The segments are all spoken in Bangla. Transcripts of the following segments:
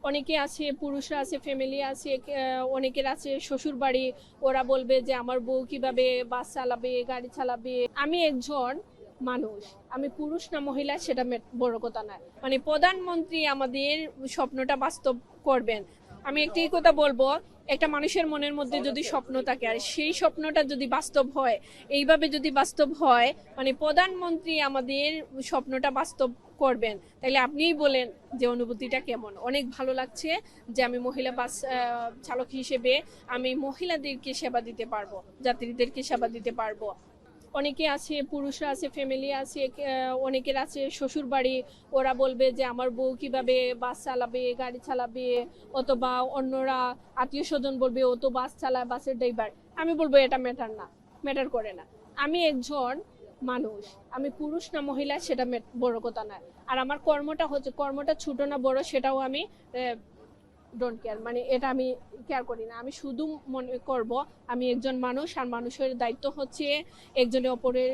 অনেকে আছে, পুরুষরা আছে, ফ্যামিলি আছে, অনেকের আছে শ্বশুর বাড়ি। ওরা বলবে যে আমার বউ কিভাবে বাস চালাবে, গাড়ি চালাবে। আমি একজন মানুষ, আমি পুরুষ না মহিলা সেটা বড় কথা নয়। মানে প্রধানমন্ত্রী আমাদের স্বপ্নটা বাস্তব করবেন। আমি একটাই কথা বলবো, একটা মানুষের মনের মধ্যে যদি স্বপ্ন থাকে আর সেই স্বপ্নটা যদি বাস্তব হয়, এইভাবে যদি বাস্তব হয়, মানে প্রধানমন্ত্রী আমাদের স্বপ্নটা বাস্তব করবেন, তাহলে আপনিই বলেন যে অনুভূতিটা কেমন। অনেক ভালো লাগছে যে আমি মহিলা বাস চালক হিসেবে আমি মহিলাদেরকে সেবা দিতে পারবো, যাত্রীদেরকে সেবা দিতে পারবো। অনেকে আছে, পুরুষরা আছে, ফ্যামিলি আছে, অনেকের আছে শ্বশুর বাড়ি। ওরা বলবে যে আমার বউ কিভাবে বাস চালাবে, গাড়ি চালাবে, অথবা অন্যরা আত্মীয় স্বজন বলবে ও তো বাস চালায়, বাসের ড্রাইভার। আমি বলবো এটা ম্যাটার না, ম্যাটার করে না। আমি একজন মানুষ, আমি পুরুষ না মহিলা সেটা বড় কথা নয়। আর আমার কর্মটা হচ্ছে, কর্মটা ছোট না বড় সেটাও আমি ডোন্ট কেয়ার, মানে এটা আমি কেয়ার করি না। আমি শুধু মনে করব আমি একজন মানুষ, আর মানুষের দায়িত্ব হচ্ছে একজনের অপরের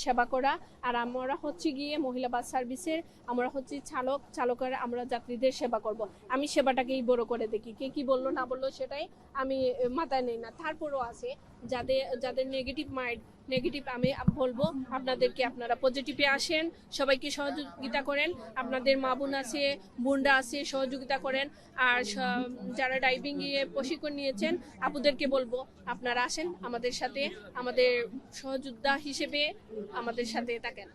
সেবা করা। আর আমরা হচ্ছে গিয়ে মহিলা বাস সার্ভিসের, আমরা হচ্ছে চালকের, আমরা যাত্রীদের সেবা করব। আমি সেবাটাকেই বড় করে দেখি। কে কি বললো না বললো সেটাই আমি মাথায় নেই না। তারপরও আছে যাদের যাদের নেগেটিভ মাইন্ড, নেগেটিভ, আমি বলবো আপনাদেরকে আপনারা পজিটিভে আসেন, সবাইকে সহযোগিতা করেন। আপনাদের মা বোন আছে, বোনরা আছে, সহযোগিতা করেন। আর যারা ড্রাইভিং প্রশিক্ষণ নিয়েছেন আপুদেরকে বলবো আপনারা আসেন আমাদের সাথে, আমাদের সহযোদ্ধা হিসেবে আমাদের সাথে থাকেন।